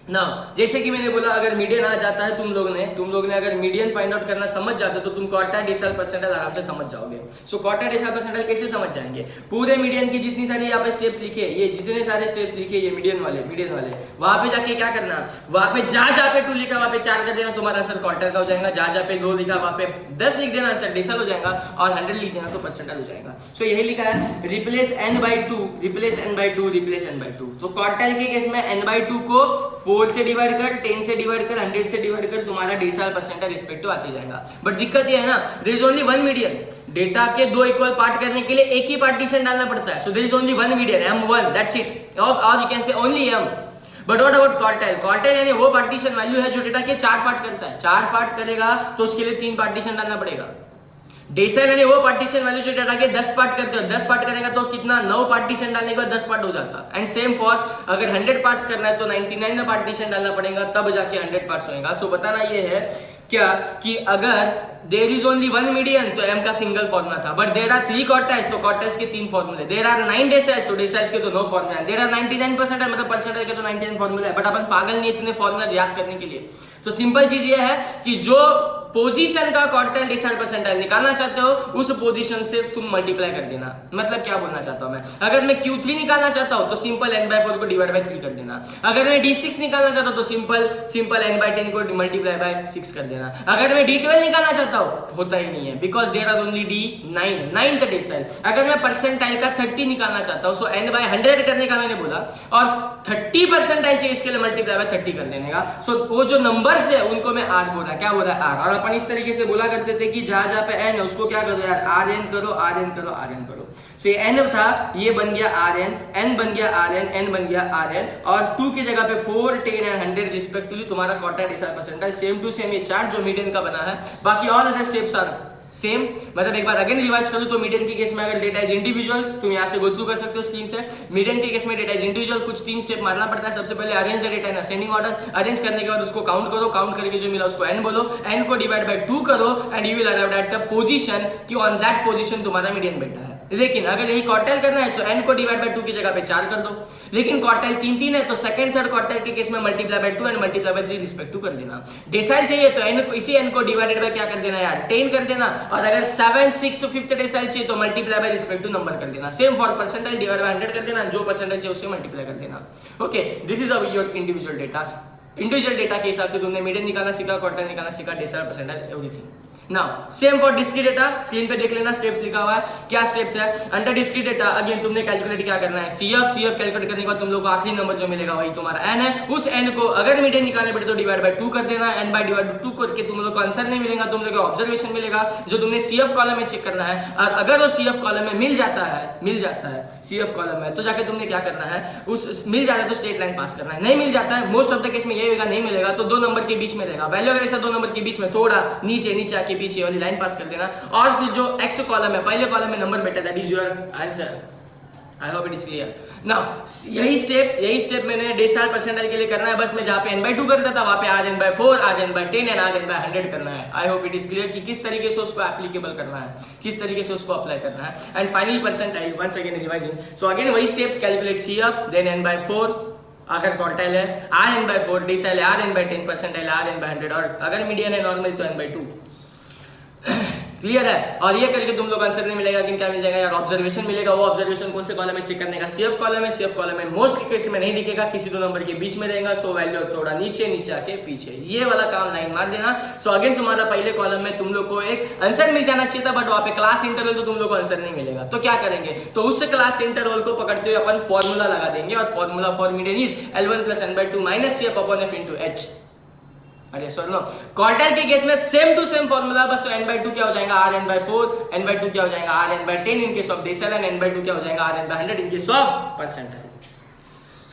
Now जैसे कि मैंने बोला, अगर मीडियन आ जाता है तुम लोग ने अगर मीडियन फाइंड आउट करना समझ जाते हो तो तुम क्वार्टाइल डेसिमल परसेंटाइल आराम से समझ जाओगे। सो क्वार्टाइल डेसिमल परसेंटाइल कैसे समझ जाएंगे? पूरे मीडियन की जितनी सारी यहाँ पे स्टेप्स लिखे, ये जितने सारे स्टेप्स लिखे ये मीडियन वाले वहां पे जाके क्या करना, वहां पे जहां पे 2 लिखा वहां पे 4 कर देना, तुम्हारा आंसर क्वार्टाइल का हो जाएगा। जहां पे 2 लिखा वहां पे 10 लिख देना, आंसर डेसिमल हो जाएगा। और 100 लिख देना तो परसेंटाइल हो जाएगा। सो यही लिखा है, replace n/2 replace n/2 replace n/2। तो क्वार्टाइल के केस में n/2 को 4 से डिवाइड कर, 10 से डिवाइड कर, 100 से डिवाइड कर, तुम्हारा डेसिमल परसेंटाइल रिस्पेक्टिव आते जाएगा। बट दिक्कत ये है ना, there is only 1 median. Data के 2 इक्वल पार्ट करने के लिए एक ही पार्टीशन डालना पड़ता है। So there is only 1 median, M1, that's it. और you can say only M। But what about quartile? Quartile यानी वो पार्टीशन वैल्यू है जो डेटा के 4 पार्ट करता है। 4 पार्ट करेगा तो उसके लिए 3 पार्टीशन डालना पड़ेगा। डेसिमल यानी वो पार्टीशन वैल्यू जो डेटा के 10 पार्ट करते हो, 10 पार्ट करेगा तो कितना? 9 पार्टीशन डालने के बाद 10 पार्ट हो जाता। एंड सेम फॉर अगर 100 पार्ट्स करना है तो 99 पार्टीशन डालना पड़ेगा, तब जाके 100 पार्ट्स होएगा। सो बताना ये है क्या कि अगर देयर इज ओनली 1 मीडियन तो M का सिंगल फॉर्मूला था। बट देयर आर 3 क्वार्टाइल्स तो क्वार्टाइल्स के 3 फॉर्मूले। देयर आर 9 डेसिमल्स तो डेसिमल्स के तो 9 फॉर्मूला है। देयर आर 99% मतलब परसेंटाइल के तो 99 फॉर्मूला है। बट अपन पागल नहीं इतने फॉर्मूला याद करने के लिए। तो सिंपल चीज ये है कि जो पोजीशन का क्वार्टाइल डेसिमल परसेंटाइल निकालना चाहते हो उस पोजीशन से तुम मल्टीप्लाई कर देना। मतलब क्या बोलना चाहता हूं मैं, अगर मैं Q3 निकालना चाहता हूं तो सिंपल n/4 को डिवाइड बाय 3 कर देना। अगर मैं D6 निकालना चाहता हूं तो सिंपल n/10 को मल्टीप्लाई बाय 6 कर देना। अगर मैं D12 निकालना चाहता हूं, होता ही नहीं है, because there are only D9 9th decimal. अगर मैं परसेंटाइल का 30 निकालना चाहता हूं, सो n/100 करने का मैंने बोला, और 30 परसेंटाइल चाहिए, इसके लिए मल्टीप्लाई बाय 30 कर देने का। सो वो जो नंबर्स है उनको मैं R बोला। क्या बोला? R। और अपन इस तरीके से बोला करते थे कि जहां पे n है उसको क्या करो यार, Rn करो, Rn करो, Rn करो। सो ये n था, ये बन गया Rn, n बन गया Rn, n बन गया Rn, और 2 की जगह पे 4, 10 एंड 100 रिस्पेक्टिवली तुम्हारा quartile decimal percentile same to same ये चार्ट जो मीडियन का बना है। बाकी all other steps are same. मतलब एक बार अगेन रिवाइज करूं तो मीडियन के केस में अगर डेटा इज इंडिविजुअल, तुम यहां से गो थ्रू कर सकते हो स्क्रीन से। मीडियन के केस में डेटा इज इंडिविजुअल, कुछ 3 स्टेप मारना पड़ता है। सबसे पहले arrange the data in ascending order. Arrange करने के बाद उसको काउंट करो, काउंट करके जो मिला उसको n बोलो, n को डिवाइड बाय 2 करो and you will arrive at the position कि ऑन दैट पोजीशन तुम्हारा मीडियन बैठा है। लेकिन अगर यही क्वार्टाइल करना है तो n को डिवाइड बाय 2 की जगह पे 4 कर दो। लेकिन क्वार्टाइल 3 है तो सेकंड थर्ड क्वार्टाइल के केस में multiply by 2 and multiply by 3 respective कर देना। डेसिमल चाहिए तो n को, इसी n को डिवाइडेड बाय क्या कर देना यार, 10 कर देना। और अगर 7th 6th 5th डेसिमल चाहिए तो मल्टीप्लाई बाय रिस्पेक्टिव नंबर कर देना। Same for percentile, divide by 100 कर देना, जो परसेंटाइल चाहिए उससे मल्टीप्लाई कर देना। Okay, this is your individual data. Individual data के हिसाब से तुमने मीडियन निकालना सीखा, क्वार्टाइल निकालना सीखा, decimal percentile, everything. Now same for discrete data, screen पे देख लेना स्टेप्स लिखा हुआ है, क्या स्टेप्स है। अंडर डिस्क्रीट डेटा अगेन तुमने कैलकुलेट क्या करना है, CF कैलकुलेट करने के बाद तुम लोग को आखिरी नंबर जो मिलेगा वही तुम्हारा n है। उस n को अगर मीडियन निकालने पड़े तो डिवाइड बाय 2 कर देना। n बाय डिवाइड 2 करके तुम लोग को आंसर नहीं मिलेगा, तुम लोग को ऑब्जर्वेशन मिलेगा जो तुमने CF कॉलम में चेक करना है। और अगर वो CF कॉलम में मिल जाता है CF कॉलम में, तो जाके तुमने क्या करना है, उस मिल जाता है तो स्ट्रेट लाइन पास करना है। नहीं मिल जाता है, मोस्ट ऑफ द केस में ये होगा, नहीं मिलेगा तो 2 नंबर के बीच में रहेगा वैल्यू। अगर ऐसा 2 नंबर के बीच में थोड़ा नीचे आके पीछे वाली लाइन पास कर देना। और फिर जो x कॉलम है, पहले कॉलम में नंबर बेटा, that is your answer. I hope it is clear. Now यही स्टेप मैंने डेसिमल परसेंटाइल के लिए करना है। बस मैं जहां पे n/2 करता था वहां पे Rn/4, Rn/10 एंड Rn/100 करना है। I hope it is clear कि किस तरीके से उसको एप्लीकेबल करना है, किस तरीके से उसको अप्लाई करना है। And finally percentile, once again revising. So again वही steps, calculate CF, then n/4 अगर क्वार्टाइल है, Rn/4 डेसिमल है, Rn/10 परसेंटाइल, Rn/100, और अगर मीडियन है नॉर्मल तो n/2। क्लियर है। और ये करके तुम लोग आंसर नहीं मिलेगा, लेकिन क्या मिल जाएगा यार, ऑब्जर्वेशन मिलेगा। वो ऑब्जर्वेशन कौन से कॉलम में चेक करने का, CF कॉलम है। CF कॉलम में मोस्ट केस में नहीं दिखेगा, किसी 2 नंबर के बीच में रहेगा। सो वैल्यू थोड़ा नीचे आके पीछे, ये वाला काम लाइन मार देना। सो अगेन तुम्हारा पहले कॉलम में तुम लोग को एक आंसर मिल जाना चाहिए था, बट वहां पे क्लास इंटरवल तो तुम लोग को आंसर नहीं मिलेगा। तो क्या करेंगे, तो उस क्लास इंटरवल को पकड़ते हुए अपन फॉर्मूला लगा देंगे। और formula for median is L1 + n/2 - CF upon F * H। अरे सॉरी नो, क्वार्टाइल के केस में सेम टू सेम फॉर्मूला, बस n/2 क्या हो जाएगा, Rn/4, n/2 क्या हो जाएगा, Rn/10 in case of decimal, and n/2 क्या हो जाएगा, Rn/100 in case of percentile.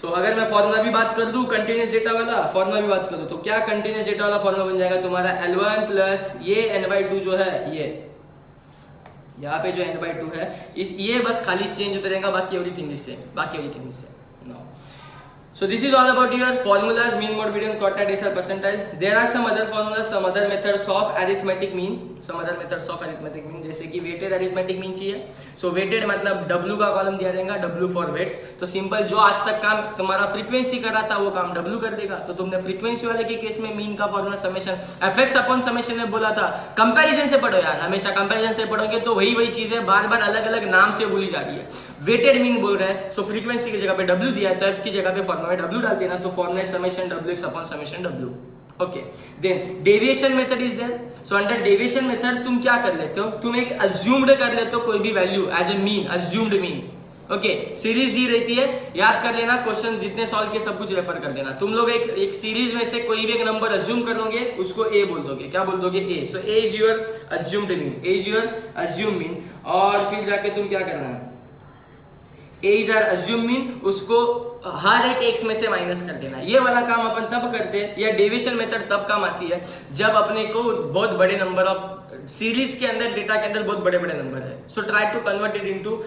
So अगर मैं फॉर्मूला भी बात कर दूं कंटिन्यूस डेटा वाला फॉर्मूला भी बात करूं तो क्या कंटिन्यूस डेटा वाला फॉर्मूला बन जाएगा तुम्हारा L1 प्लस ये n/2 जो है ये यहाँ पे जो n/2 है ये बस खाली चेंज होता रहेगा, बाकी everything is same. So this is all about your formulas, mean, mode, median, quartile, decimal, percentile. There are some other formulas, some other methods of arithmetic mean, जैसे कि weighted arithmetic mean चाहिए। So weighted मतलब W का column दिया जाएगा, W for weights। तो simple जो आज तक काम तुम्हारा फ्रीक्वेंसी कर रहा था वो काम W कर देगा। तो तुमने फ्रीक्वेंसी वाले के केस में मीन का formula summation FX upon summation में बोला था, कंपैरिजन से पढ़ो यार, हमेशा कंपैरिजन से पढ़ोगे तो वही चीजें बार बार अलग अलग नाम से बोली जा रही है। वेटेड मीन बोल रहे हैं, सो फ्रीक्वेंसी की जगह पे W दिया है तो F की जगह पे फॉर्मूला में W डाल देना, तो formula summation WX upon summation W। Okay, then deviation method is there. So under deviation method तुम क्या कर लेते हो, तुम एक अज्यूम्ड कर लेते हो कोई भी value as a mean, assumed mean. Okay, series दी रहती है, याद कर लेना, क्वेश्चन जितने सॉल्व किए सब कुछ रेफर कर देना। तुम लोग एक सीरीज में से कोई भी एक नंबर अज्यूम कर लोगे, उसको ए बोल दोगे, क्या बोल दोगे, A. So A is your assumed mean, A is your assume mean. और फिर जाके तुम क्या करना है, A is our assume mean, उसको हर एक एक्स में से माइनस कर देना। ये वाला काम अपन तब करते हैं, या डेविएशन मेथड तब काम आती है जब अपने को बहुत बड़े नंबर ऑफ सीरीज के अंदर, डेटा के अंदर बहुत बड़े बड़े नंबर है। So try to convert it into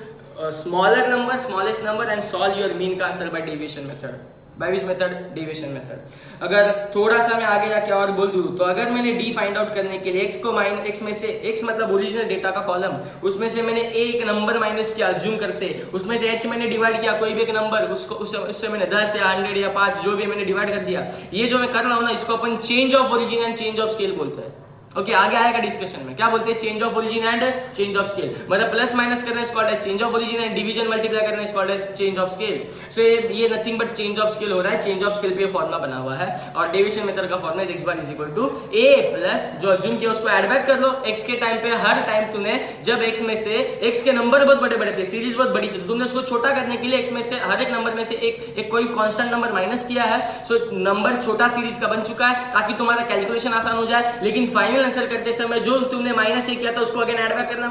smaller number, smallest number and solve your mean का answer by deviation method. By which method, deviation method. अगर थोड़ा सा मैं आगे जाके और बोल दूं तो अगर मैंने डी फाइंड आउट करने के लिए x में से x मतलब ओरिजिनल डेटा का कॉलम, उसमें से मैंने एक नंबर माइनस किया अज्यूम करते, उसमें से h मैंने डिवाइड किया कोई भी एक नंबर, उसको उससे मैंने 10 या 100 या 5 जो भी मैंने डिवाइड कर दिया। ये जो मैं कर रहा हूं ना, इसको अपन change of origin and change of scale बोलते हैं। ओके, आगे आएगा डिस्कशन में, क्या बोलते हैं, change of origin and change of scale. मतलब प्लस माइनस करना is called as change of origin and division multiply करना is called as change of scale. So ये nothing but change of scale हो रहा है, चेंज ऑफ स्केल पे formula बना हुआ है। और डेविएशन मेथड का formula is x bar is equal to a plus जो अज्यूम किया उसको ऐड बैक कर लो x के टाइम पे। हर टाइम तूने जब x में से x के नंबर बहुत बड़े बड़े थे, सीरीज बहुत बड़ी थी, तो तुमने उसको छोटा करने के लिए x में से हर एक नंबर में से एक कोई कांस्टेंट नंबर माइनस किया है। सो नंबर छोटा सीरीज का बन चुका है ताकि तुम्हारा कैलकुलेशन आसान हो जाए। लेकिन फाइनल आंसर करते समय जो तुमने माइनस से किया था उसको अगेन ऐड बैक करना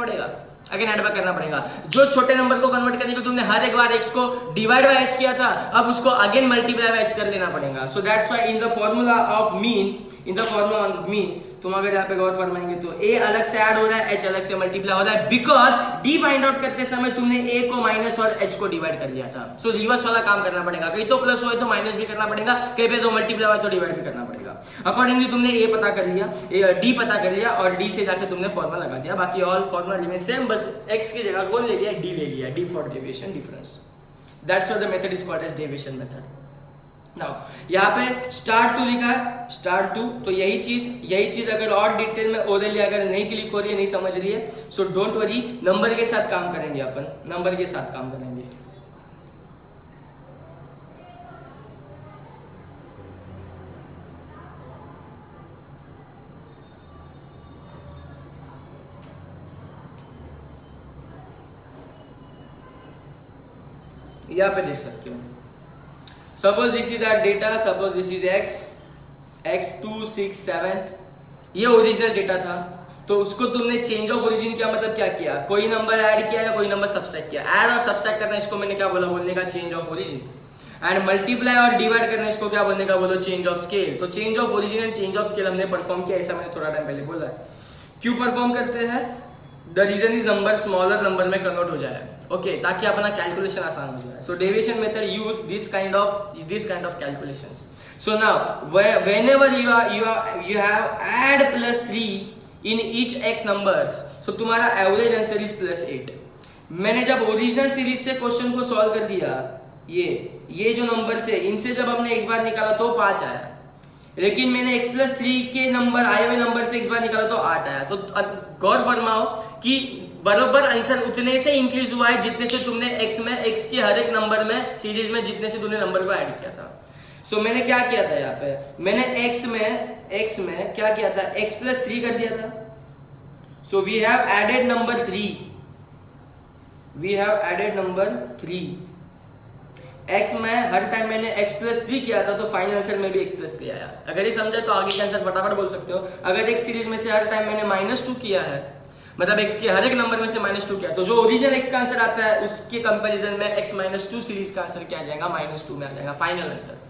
पड़ेगा, जो छोटे नंबर को कन्वर्ट करने को तुमने हर एक बार x को डिवाइड बाय h किया था, अब उसको अगेन मल्टीप्लाई बाय h कर लेना पड़ेगा। So that's why in the formula of mean तुम अगर यहाँ पे गौर फरमाएंगे तो a अलग से ऐड हो रहा है, h अलग से मल्टीप्लाई हो रहा है, बिकॉज d फाइंड आउट करते समय तुमने a को माइनस और h को डिवाइड कर लिया था। सो रिवर्स वाला काम करना पड़ेगा, कहीं तो प्लस हुए तो माइनस भी करना पड़ेगा, कहीं पे तो मल्टीप्लाई हुआ तो डिवाइड भी करना पड़ेगा। अकॉर्डिंगली तुमने a पता कर लिया, d पता कर लिया और d से जाके तुमने फॉर्मूला लगा दिया। बाकी ऑल फॉर्मूला रिमेन सेम, बस x की जगह कौन ले लिया, d ले लिया, d for deviation difference. That's why the method is called as deviation method. Now यहाँ पे स्टार्ट टू लिखा है, स्टार्ट टू, तो यही चीज अगर और डिटेल में ओरली अगर नहीं क्लिक हो रही है, नहीं समझ रही है, सो डोंट वरी, नंबर के साथ काम करेंगे अपन, नंबर के साथ काम करेंगे। यहाँ पे देख सकते हो, suppose this is our data, suppose this is x 2 6 7, ये ओरिजिनल डेटा था। तो उसको तुमने चेंज ऑफ ओरिजिन किया, मतलब क्या किया, कोई नंबर ऐड किया या कोई नंबर सब्सट्रैक्ट किया। ऐड और सब्सट्रैक्ट करना इसको मैंने क्या बोला, बोलने का change of origin. And multiply और डिवाइड करना इसको क्या बोलने का, बोलो चेंज ऑफ स्केल। तो change of origin and change of scale हमने परफॉर्म किया, ऐसा मैंने थोड़ा टाइम पहले बोला है। क्यों परफॉर्म करते हैं, the reason is number smaller number में कन्वर्ट हो जाए, ओके, ताकि अपना कैलकुलेशन आसान हो जाए। So deviation method use this kind of calculations. So now whenever you have add +3 in each x numbers, so तुम्हारा एवरेज आंसर इज +8। मैंने जब ओरिजिनल सीरीज से क्वेश्चन को सॉल्व कर दिया, ये जो नंबर से इनसे जब हमने x बार निकाला तो 5 आया, लेकिन मैंने x+3 के नंबर आए हुए नंबर से x बार निकाला तो 8 आया। तो गौर फरमाओ कि बरोबर आंसर उतने से इंक्रीज हुआ है जितने से तुमने x के हर एक नंबर में सीरीज में जितने से तुमने नंबर को ऐड किया था। सो मैंने क्या किया था, यहाँ पे मैंने x में क्या किया था, x+3 कर दिया था। So we have added number 3, x में हर टाइम मैंने x+3 किया था, तो फाइनल आंसर में भी x+3 आया। अगर ये समझे तो आगे का आंसर फटाफट बोल सकते हो। अगर एक सीरीज में से हर टाइम मैंने -2 किया है, मतलब x के हर एक नंबर में से -2 क्या, तो जो ओरिजिनल x का आंसर आता है उसके कंपैरिजन में x -2 सीरीज का आंसर क्या आ जाएगा, -2 में आ जाएगा final answer.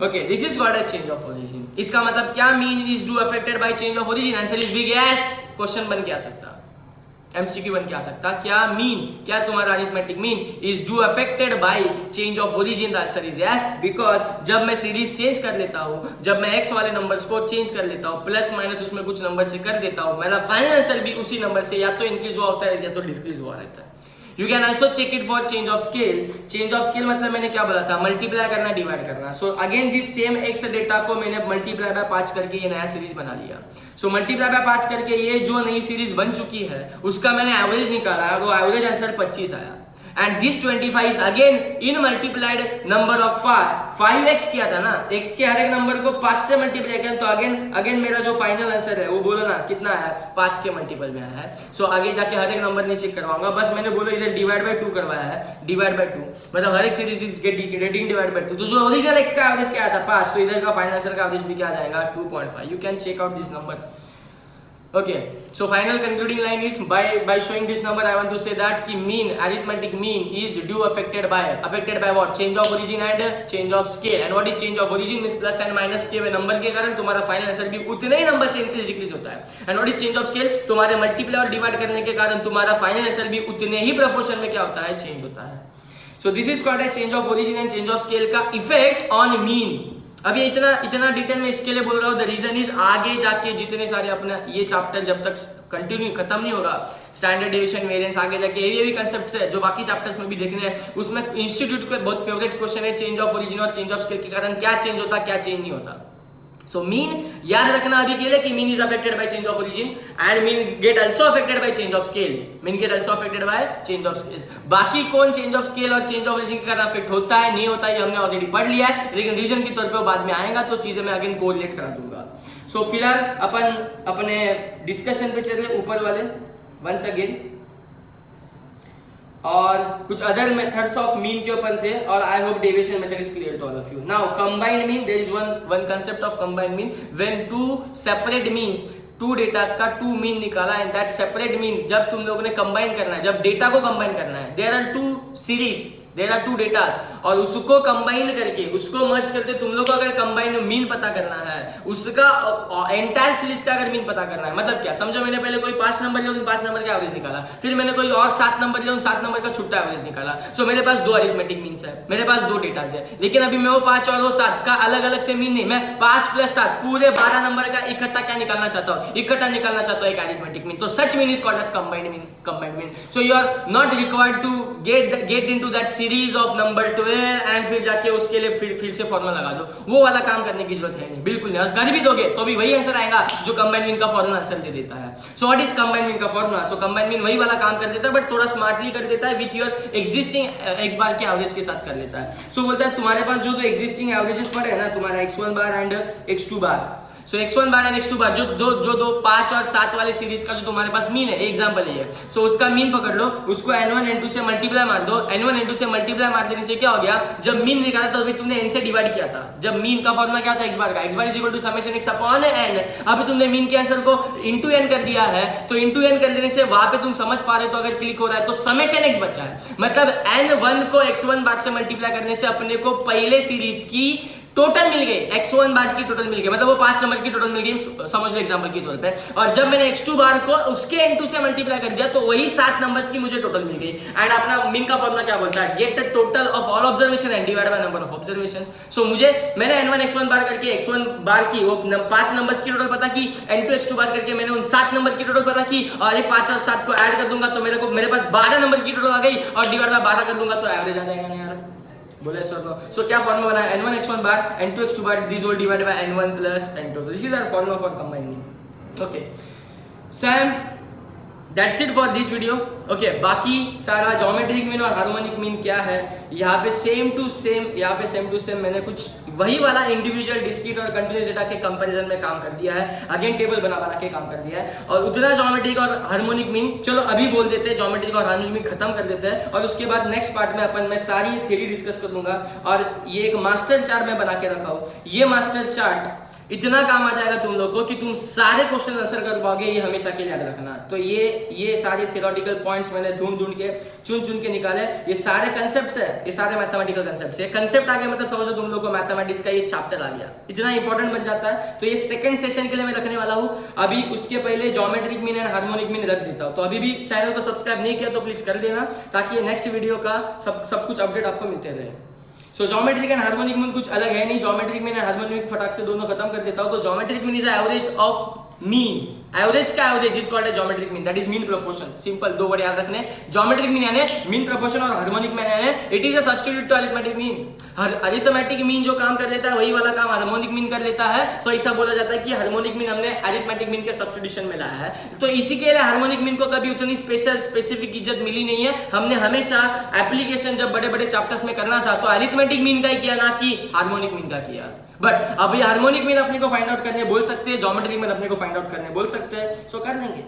Okay, this is called as change of origin. इसका मतलब क्या, mean is do affected by change of origin, answer is big yes. Question बन के आ सकता, एमसीक्यू बन के आ सकता, क्या मीन, क्या तुम्हारा arithmetic mean is do affected by change of origin, the answer is yes, because जब मैं सीरीज चेंज कर लेता हूं, जब मैं x वाले नंबर्स को चेंज कर लेता हूं, प्लस माइनस उसमें कुछ नंबर से कर देता हूं, मेरा फाइनल आंसर भी उसी नंबर से या तो इंक्रीज हुआ होता है या तो डिक्रीज हुआ रहता है। You can also check it for change of scale. Change of scale मतलब मैंने क्या बोला था, मल्टीप्लाई करना, डिवाइड करना। So again this same X data को मैंने मल्टीप्लाई बाय 5 करके ये नया सीरीज बना लिया। सो मल्टीप्लाई बाय 5 करके ये जो नई सीरीज बन चुकी है उसका मैंने एवरेज निकाला है, वो एवरेज आंसर 25 आया। And this 25 is again in multiplied number of 5x किया था ना, x के हर एक नंबर को 5 से मल्टीप्लाई किया, तो अगेन मेरा जो फाइनल आंसर है वो बोलो ना कितना आया, 5 के मल्टीपल में आया है। सो आगे जाके हर एक नंबर नहीं चेक करवाऊंगा, बस मैंने बोलो इधर डिवाइड बाय 2 करवाया है, डिवाइड बाय 2 मतलब हर एक series is getting divide by 2, तो जो ओरिजिनल x का एवरेज क्या आया था 5, तो इधर का फाइनल आंसर का एवरेज भी क्या आ जाएगा 2.5। You can check out this number. Okay, so final concluding line is by showing this number I want to say that कि mean, arithmetic mean is do affected by what, change of origin and change of scale। and what is change of origin means plus and minus के number के कारण तुम्हारा final answer भी उतने ही number से increase decrease होता है। and what is change of scale, तुम्हारे मल्टीप्लाई और डिवाइड करने के कारण तुम्हारा फाइनल आंसर भी उतने ही प्रोपोर्शन में क्या होता है, चेंज होता है। so this is called as change of origin and change of scale का इफेक्ट ऑन मीन। अभी इतना डिटेल में इसके लिए बोल रहा हूँ, द रीजन इज आगे जाके जितने सारे अपना ये चैप्टर जब तक कंटिन्यू खत्म नहीं होगा, स्टैंडर्ड डेविएशन, वेरिएंस, आगे जाके ये भी कंसेप्ट्स है जो बाकी चैप्टर्स में भी देखने हैं, उसमें इंस्टीट्यूट का बहुत फेवरेट क्वेश्चन है चेंज ऑफ ओरिजिन और चेंज ऑफ स्केल के कारण क्या चेंज होता क्या चेंज नहीं होता। सो मीन याद रखना अभी के लिए कि mean is affected by change of origin and mean get also affected by change of scale, mean get also affected by change of scale. बाकी कौन चेंज ऑफ स्केल और चेंज ऑफ ओरिजिन के कारण अफेक्ट होता है नहीं होता है ये हमने ऑलरेडी पढ़ लिया है, लेकिन रिवीजन के तौर पे बाद में आएगा तो चीजें मैं अगेन कोरिलेट करा दूंगा। सो फिलहाल अपन अपने डिस्कशन पे चले ऊपर वाले वंस अगेन, और कुछ अदर मेथड्स ऑफ मीन के ऊपर थे, और I hope deviation method is clear to all of you. Now combined mean, there is one concept of combined mean, when two separate means, 2 datas का 2 mean निकाला and that separate mean जब तुम लोगों ने कंबाइन करना है, जब data को कंबाइन करना है, there are 2 series, there are 2 datas, और उसको कंबाइन करके उसको मर्ज करके तुम लोग को अगर कंबाइन मीन पता करना है, उसका एंटायर सीरीज का अगर मीन पता करना है, मतलब क्या समझो, मैंने पहले कोई 5 नंबर लिया, उन 5 नंबर का एवरेज निकाला, फिर मैंने कोई और 7 नंबर लिया, उन 7 नंबर का छुट्टा एवरेज निकाला। सो मेरे पास 2 अरिथमेटिक मीन्स है, मेरे पास 2 डेटास है, लेकिन अभी मैं वो 5 और वो 7 का अलग अलग से मीन नहीं, मैं 5 + 7 पूरे 12 नंबर का इकट्ठा क्या निकालना चाहता हूँ, इकट्ठा निकालना चाहता हूँ एक अरिथमेटिक मीन, तो such mean is called as combined mean. So you are not required to get into that series of number 12 and फिर जाके उसके लिए फिर से फॉर्मूला लगा दो, वो वाला काम करने की जरूरत है नहीं, बिल्कुल नहीं, और कर भी दोगे तो भी वही आंसर आएगा जो कंबाइंड मीन का फॉर्मूला आंसर दे देता है। So what is combined mean का फॉर्मूला, सो कंबाइंड मीन वही वाला काम कर देता है बट थोड़ा स्मार्टली कर देता है, विथ योर एग्जिस्टिंग x बार के एवरेज के साथ कर देता है। सो बोलता है तुम्हारे पास जो एग्जिस्टिंग एवरेजेस पड़े हैं ना, तुम्हारा x1 bar and x2 bar, so x1 bar and x2 बार जो दो 5 और 7 वाले सीरीज का जो तुम्हारे पास मीन है, एग्जांपल ये है, सो उसका मीन पकड़ लो, उसको n1 n2 से मल्टीप्लाई मार दो, n1 n2 से मल्टीप्लाई मार देने से क्या हो गया, जब मीन निकाला तो अभी तुमने n से डिवाइड किया था, जब मीन का फॉर्मूला क्या था x बार का, x bar is equal to summation x upon n, अभी तुमने मीन के आंसर को इनटू n कर दिया है, तो इनटू n कर देने से वहां पे तुम समझ पा रहे हो, तो अगर क्लिक हो रहा है तो समेशन x बचा है, मतलब n1 को x1 बार से मल्टीप्लाई करने से अपने को पहले सीरीज की टोटल मिल गई, x1 बार की टोटल मिल गई, मतलब वो 5 नंबर की टोटल मिल गई, समझ लो एग्जांपल के तौर पे, और जब मैंने x2 बार को उसके n2 से मल्टीप्लाई कर दिया तो वही 7 नंबर्स की मुझे टोटल मिल गई। एंड अपना मीन का फॉर्मूला क्या बोलता है, get the total of all observation and divide by number of observations. So मैंने n1 x1 बार करके x1 बार की वो 5 नंबर्स की टोटल पता की, n2 x2 बार करके मैंने उन 7 नंबर की टोटल पता की, और ये 5 और 7 को ऐड कर दूंगा तो मेरे पास 12 नंबर की टोटल आ गई, और डिवाइड बाय 12 कर दूंगा तो एवरेज आ जाएगा ना यार, बोले सो क्या फॉर्मूला बना है, n1 x1 bar n2 x2 bar, this whole divided by n1 plus n2, this is our formula for combining. Okay Sam, that's it for this video. Okay, बाकी सारा ज्योमेट्रिक मीन और हार्मोनिक मीन क्या है, यहाँ पे same to same मैंने कुछ वही वाला इंडिविजुअल, डिस्क्रीट और कंटीन्यूअस डेटा के कंपैरिजन में काम कर दिया है, अगेन टेबल बना के काम कर दिया है, और उतना ज्योमेट्रिक और हार्मोनिक मीन चलो अभी बोल देते हैं, ज्योमेट्रिक और हार्मोनिक मीन खत्म कर देते हैं, और उसके बाद नेक्स्ट पार्ट में मैं सारी थ्योरी डिस्कस कर लूंगा। और ये एक मास्टर चार्ट में बना के रखा हूँ, ये मास्टर चार्ट इतना काम आ जाएगा तुम लोग को कि तुम सारे क्वेश्चन आंसर कर पाओगे, ये हमेशा के लिए याद रखना। तो ये सारे थियोरेटिकल पॉइंट्स मैंने ढूंढ के चुन के निकाले। ये सारे कंसेप्ट्स है, ये सारे मैथमेटिकल कंसेप्ट्स है। कंसेप्ट आ गया मतलब समझो तुम लोग को मैथमेटिक्स का ये चैप्टर आ गया, इतना इंपॉर्टेंट बन जाता है। तो ये सेकंड सेशन के लिए मैं रखने वाला हूँ। अभी उसके पहले geometric mean and harmonic mean रख देता हूँ। तो अभी भी चैनल को सब्सक्राइब नहीं किया तो प्लीज कर देना, ताकि नेक्स्ट वीडियो का सब कुछ अपडेट आपको मिलते रहे। सो ज्योमेट्रिक एंड हार्मोनिक मीन कुछ अलग है नहीं। ज्योमेट्रिक मीन एंड हार्मोनिक फटाक से दोनों खत्म कर देता हूं। तो geometric mean is average of mean, average का average is called geometric mean, that is mean proportion. Simple, दो वर्ड याद रखने। ज्योमेट्रिक मीन यानी मीन प्रोपोर्शन और हार्मोनिक मीन यानी it is a substitute to arithmetic mean. Arithmetic mean जो काम कर लेता है वही वाला काम हार्मोनिक मीन कर लेता है। तो ऐसा बोला जाता है कि हार्मोनिक मीन हमने अरिथमेटिक मीन के सब्स्टिट्यूशन में लाया है। तो इसी के लिए हार्मोनिक मीन को कभी उतनी स्पेसिफिक इज्जत मिली नहीं है। हमने हमेशा एप्लीकेशन जब बड़े बड़े चैप्टर्स में करना था तो अरिथमेटिक मीन का ही किया, ना कि हार्मोनिक मीन का किया। बट अभी हार्मोनिक मीन अपने को फाइंड आउट करने बोल सकते हैं, ज्योमेट्रिक मीन अपने को फाइंड आउट करने बोल सकते हैं। सो कर लेंगे।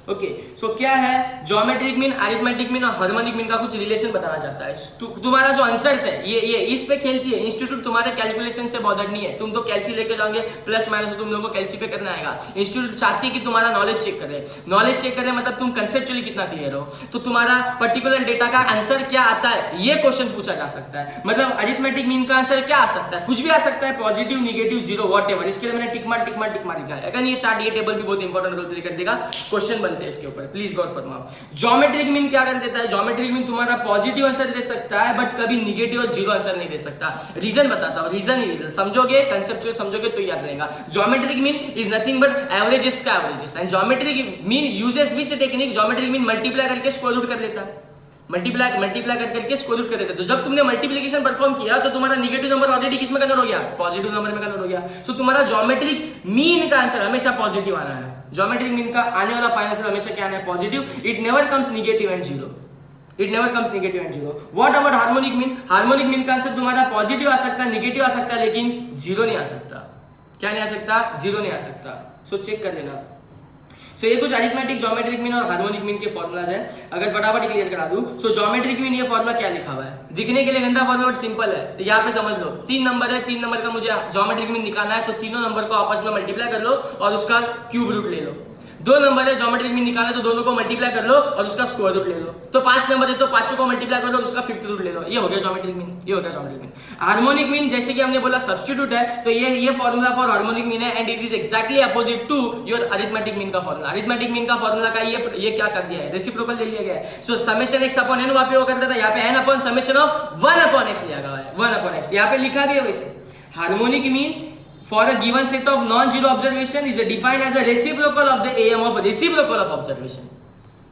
ओके, सो क्या है ज्योमेट्रिक मीन, अरिथमेटिक मीन और हार्मोनिक मीन का कुछ रिलेशन बताना चाहता है। तुम्हारा जो आंसर्स है ये इस पे खेलती है। इंस्टीट्यूट तुम्हारे कैलकुलेशन से बॉदर्ड नहीं है। तुम तो कैलसी लेके जाओगे, प्लस माइनस तुम लोगों को कैलसी पे करना आएगा। इंस्टीट्यूट चाहती है कि तुम्हारा नॉलेज चेक करे। नॉलेज चेक करे मतलब तुम कंसेप्चुअली कितना क्लियर हो। तो तुम्हारा पर्टिकुलर डेटा का आंसर क्या आता है ये क्वेश्चन पूछा जा सकता है। मतलब अरिथमेटिक मीन का आंसर क्या आ सकता है, कुछ भी आ सकता है, पॉजिटिव, नेगेटिव, जीरो, व्हाटएवर। इसके लिए मैंने टिक मार लिखा है। अगर ये चार्ट, ये टेबल भी बहुत इंपॉर्टेंट रोल प्ले कर देगा। क्वेश्चन बनते हैं इसके ऊपर, प्लीज गौर फरमाओ। ज्योमेट्रिक मीन क्या कर देता है, ज्योमेट्रिक मीन तुम्हारा पॉजिटिव आंसर दे सकता है बट कभी नेगेटिव और जीरो आंसर नहीं दे सकता। रीजन बताता हूं, रीजन समझोगे, कंसेप्चुअल समझोगे तो याद रहेगा। Geometric mean is nothing but averages का averages, and geometric mean uses which technique, geometric mean multiply करके स्क्वायर रूट कर लेता है। मल्टीप्लाई करके स्क्वायर रूट कर देते। तो जब तुमने मल्टीप्लिकेशन परफॉर्म किया तो तुम्हारा नेगेटिव नंबर ऑलरेडी किस में कन्वर्ट हो गया, पॉजिटिव नंबर में कन्वर्ट हो गया। सो तुम्हारा ज्योमेट्रिक मीन का आंसर हमेशा पॉजिटिव आना है। ज्योमेट्रिक मीन का आने वाला फाइनल आंसर हमेशा क्या आना है, positive. It never comes negative and zero, it never comes negative and zero. What about harmonic mean, harmonic mean का आंसर तुम्हारा पॉजिटिव आ सकता है, नेगेटिव आ सकता है, लेकिन जीरो नहीं आ सकता। क्या नहीं आ सकता, जीरो नहीं आ सकता। सो चेक कर लेना। सो ये कुछ अरिथमेटिक, ज्योमेट्रिक मीन और हार्मोनिक मीन के फॉर्मूलाज है। अगर फटाफट क्लियर करा दूं, सो ज्योमेट्रिक मीन ये फॉर्मूला क्या लिखा हुआ है, दिखने के लिए गंदा फॉर्मूला बट सिंपल है। तो यहाँ पे समझ लो, 3 नंबर है, 3 नंबर का मुझे ज्योमेट्रिक मीन निकालना है। तो तीनों नंबर को आपस में मल्टीप्लाई कर लो और उसका क्यूब रूट ले लो। 2 नंबर है, ज्योमेट्रिक मीन निकालना है तो दोनों को मल्टीप्लाई कर लो और उसका स्क्वायर रूट ले लो। तो 5 नंबर है तो 5 को मल्टीप्लाई कर लो और उसका 5th रूट ले लो। ये हो गया ज्योमेट्रिक मीन, ये हो गया ज्योमेट्रिक मीन। हार्मोनिक मीन जैसे कि हमने बोला सब्स्टिट्यूट है, तो ये फॉर्मूला फॉर हार्मोनिक मीन है and it is exactly opposite to your arithmetic mean का फॉर्मूला। अरिथमेटिक मीन का फॉर्मूला का ये क्या कर दिया है, रेसिप्रोकल ले लिया गया है। सो समेशन x अपॉन n वहां पे वो करता था, यहाँ पे n upon summation of 1 upon x लिया गया है, 1 अपॉन x यहाँ पे लिखा गया। वैसे harmonic mean for a given set of non-zero observation is defined as a reciprocal of the AM of reciprocal of observation.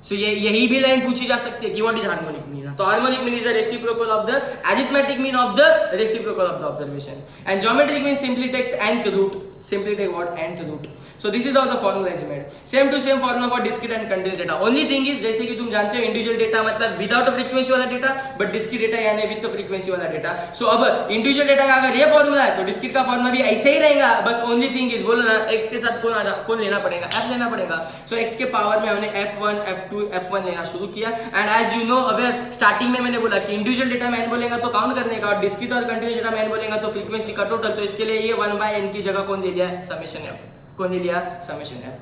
So यही भी लाइन पूछी जा सकती है कि what is harmonic mean। तो harmonic mean is a reciprocal of the arithmetic mean of the reciprocal of the observation, and geometric mean simply takes nth root, simply take what, nth root. So this is how the formula is made. Same to same formula for discrete and continuous data. Only thing is जैसे कि तुम जानते हो individual data मतलब without frequency वाला data, but discrete data यानी with frequency वाला data. सो अब इंडिविजुअल डेटा का अगर ये फॉर्मूला है तो डिस्क्रीट का फॉर्मूला भी ऐसे ही रहेगा। बस ओनली थिंग इज बोलो ना, x के साथ कौन लेना पड़ेगा, f लेना पड़ेगा। सो x के पावर में हमने f1 f2 f1 लेना शुरू किया। एंड एज यू नो, अगर स्टार्टिंग में मैंने बोला कि इंडिविजुअल डेटा में n बोलेगा तो काउंट करने का, और डिस्क्रीट और कंटीन्यूअस डेटा में n बोलेगा तो फ्रीक्वेंसी का टोटल। तो इसके लिए ये 1/n की जगह कौन ले लिया है, समेशन f। कौन ले लिया, summation f।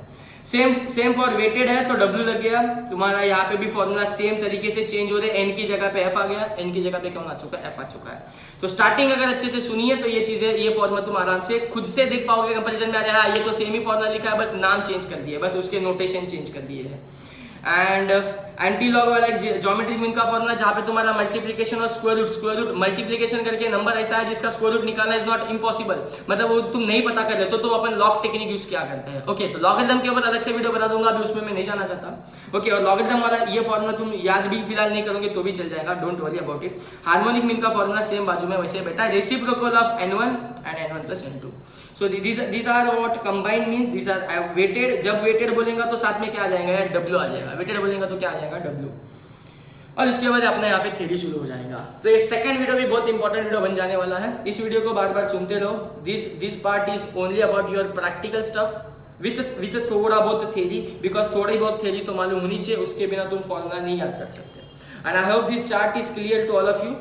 Same for weighted है तो w लग गया तुम्हारा। यहाँ पे भी फॉर्मूला सेम तरीके से चेंज हो रहे, n की जगह पे f आ गया, n की जगह पे कौन आ चुका है, f आ चुका है। तो स्टार्टिंग अगर अच्छे से सुनिए तो ये चीजें, ये फॉर्मूला तुम आराम से खुद से देख पाओगे, कंपैरिजन में आ जाएगा। ये तो सेम ही फॉर्मूला लिखा है, बस नाम चेंज कर दिए, बस उसके नोटेशन चेंज कर दिए है। एंड एंटी लॉग वाला ज्योमेट्रिक मीन का फॉर्मूला जहाँ पे तुम्हारा मल्टीप्लिकेशन और स्क्वायर रूट मल्टीप्लिकेशन करके नंबर ऐसा है जिसका स्क्वायर रूट निकालना इज नॉट इम्पॉसिबल, मतलब वो तुम नहीं पता कर रहे तो तुम अपन लॉग टेक्निक यूज किया करते हैं। ओके, तो लॉगरिथम के ऊपर अलग से वीडियो बना दूंगा, अभी उसमें मैं नहीं जाना चाहता। ओके, और लॉगरिथम वाला ये फॉर्मूला तुम याद भी फिलहाल नहीं करोगे तो भी चल जाएगा, don't worry about it. Harmonic mean का फॉर्मूला सेम बाजू में वैसे बेटा, reciprocal of n1 and n1 plus n2। So these are what combined means, these are weighted। जब weighted बोलेगा तो साथ में क्या आ जाएगा, w आ जाएगा। weighted बोलेगा तो क्या आ जाएगा, w। और इसके बाद अपने यहाँ पे थ्योरी शुरू हो जाएगा। तो ये सेकंड वीडियो भी बहुत इंपॉर्टेंट वीडियो बन जाने वाला है। इस वीडियो को बार बार सुनते रहो। This part is only about your practical stuff with थोड़ा बहुत थ्योरी, बिकॉज थोड़ी बहुत थ्योरी तो मालूम होनी चाहिए, उसके बिना तुम फॉर्मूला नहीं याद कर सकते। And I hope this chart is clear to all of you.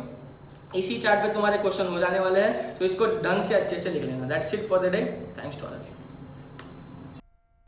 इसी चार्ट पे तुम्हारे क्वेश्चन हो जाने वाले हैं, तो इसको ढंग से अच्छे से लिख लेना। That's it for the day, thanks to all of you.